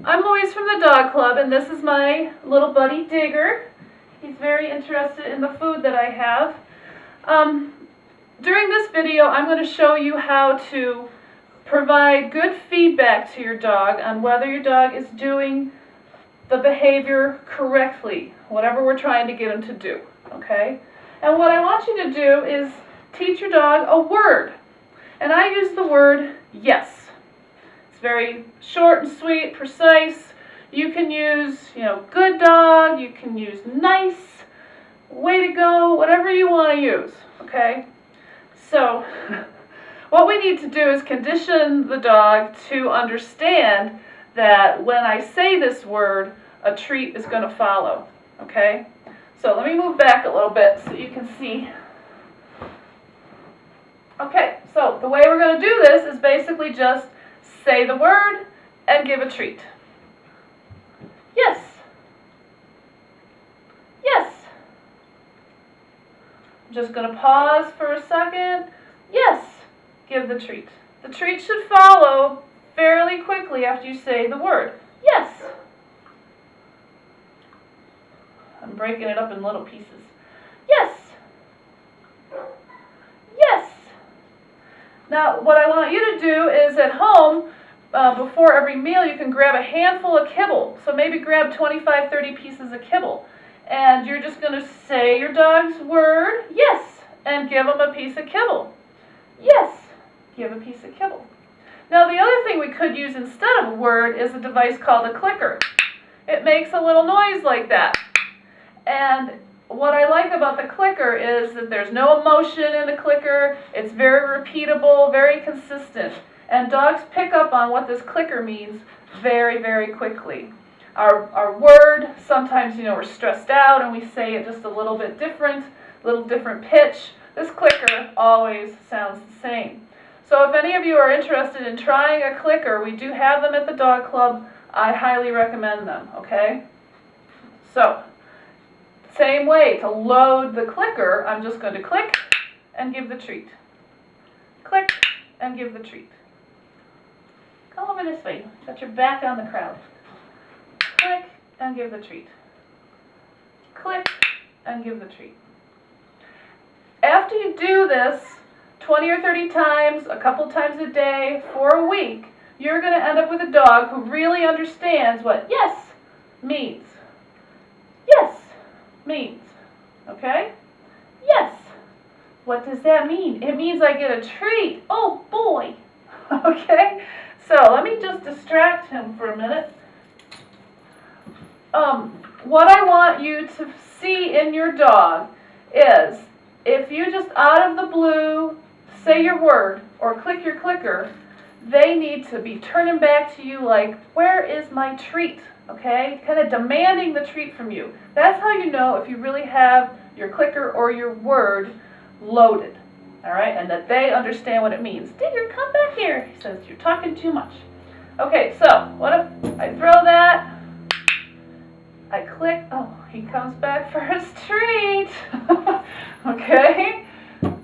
I'm Louise from the Dog Club, and this is my little buddy Digger. He's very interested in the food that I have. During this video, I'm going to show you how to provide good feedback to your dog on whether your dog is doing the behavior correctly, whatever we're trying to get him to do, okay? And what I want you to do is teach your dog a word. And I use the word yes. It's very short and sweet, precise. You can use, good dog, you can use nice, way to go, whatever you want to use, okay? So, what we need to do is condition the dog to understand that when I say this word, a treat is going to follow, okay? So let me move back a little bit so you can see. Okay, so the way we're going to do this is basically just say the word and give a treat. Yes. Yes. I'm just going to pause for a second. Yes. Give the treat. The treat should follow fairly quickly after you say the word. Yes. I'm breaking it up in little pieces. Yes. Yes. Now, what I want you to do is at home, before every meal, you can grab a handful of kibble. So maybe grab 25, 30 pieces of kibble. And you're just going to say your dog's word, yes, and give them a piece of kibble. Yes. Give a piece of kibble. Now, the other thing we could use instead of a word is a device called a clicker. It makes a little noise like that. And what I like about the clicker is that there's no emotion in the clicker. It's very repeatable, very consistent. And dogs pick up on what this clicker means very, very quickly. Our word, sometimes, we're stressed out and we say it just a little bit different, little different pitch. This clicker always sounds the same. So if any of you are interested in trying a clicker, we do have them at the Dog Club. I highly recommend them, okay? So, same way, to load the clicker, I'm just going to click and give the treat. Click and give the treat. Come over this way. Got your back on the crowd. Click and give the treat. Click and give the treat. After you do this 20 or 30 times, a couple times a day, for a week, you're going to end up with a dog who really understands what yes means. Yes means. Okay? Yes. What does that mean? It means I get a treat. Oh boy. Okay? So let me just distract him for a minute. What I want you to see in your dog is if you just out of the blue say your word or click your clicker, they need to be turning back to you like, where is my treat? Okay? Kind of demanding the treat from you. That's how you know if you really have your clicker or your word loaded. Alright? And that they understand what it means. Digger, come back here. He says, you're talking too much. Okay, so what if I throw that? I click. Oh, he comes back for his treat. Okay? Good.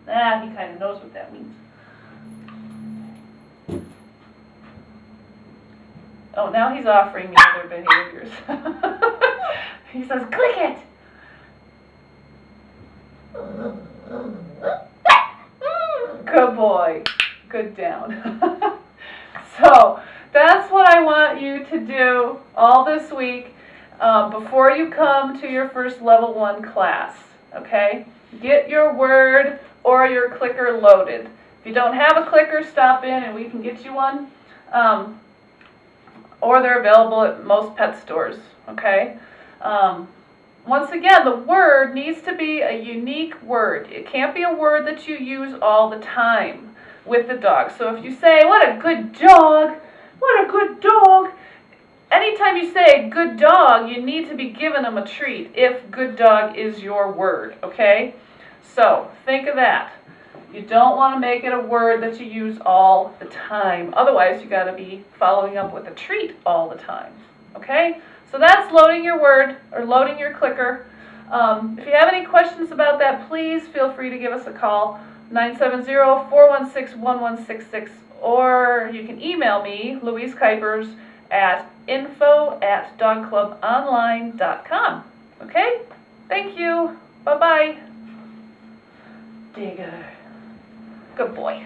He kind of knows what that means. Oh, now he's offering me other behaviors. He says, click it! Good boy. Good down. So, that's what I want you to do all this week before you come to your first level 1 class. Okay? Get your word or your clicker loaded. If you don't have a clicker, stop in and we can get you one. Or they're available at most pet stores, okay? Once again, the word needs to be a unique word. It can't be a word that you use all the time with the dog. So if you say, what a good dog, what a good dog, anytime you say good dog, you need to be giving them a treat if good dog is your word, okay? So think of that. You don't want to make it a word that you use all the time. Otherwise, you got to be following up with a treat all the time. Okay? So that's loading your word or loading your clicker. If you have any questions about that, please feel free to give us a call. 970-416-1166, or you can email me, Louise Kuipers, at info@dogclubonline.com. Okay? Thank you. Bye-bye. Digger. Good boy.